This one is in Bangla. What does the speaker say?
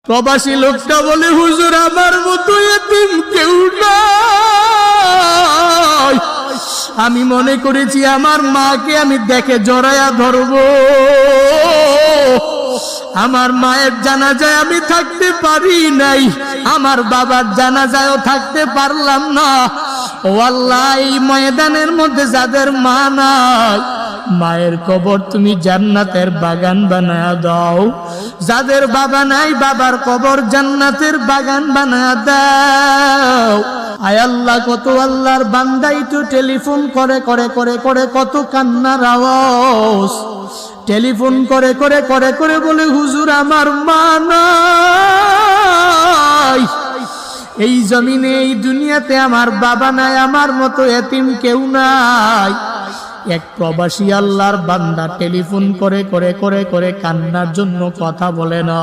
প্রবাসী লোকটা বলে, হুজুর আমার মতো এতিম কেউ নাই। আমি মনে করেছি আমার মাকে আমি দেখে জড়ায়া ধরবো, আমার মায়ের জানাজায় আমি থাকতে পারি নাই, আমার বাবার জানাজায়ও থাকতে পারলাম না। ও আল্লাহ, এই ময়দানের মধ্যে যাদের মা নাই, মায়ের কবর তুমি জান্নাতের বাগান বানায়া দাও। যাদের বাবা নাই, বাবার কবর জান্নাতের বাগান বানায়া দাও। আয় আল্লাহ, কত আল্লাহর বান্দাই তো টেলিফোন করে করে করে করে কত কান্নার আওয়াজ, টেলিফোন করে করে করে করে বলে, হুজুর আমার মা নাই, এই জমিনে এই দুনিয়াতে আমার বাবা নাই, আমার মতো এতিম কেউ নাই। এক প্রবাসী আল্লাহর বান্দা টেলিফোন করে করে করে করে কান্নার জন্য কথা বলে না।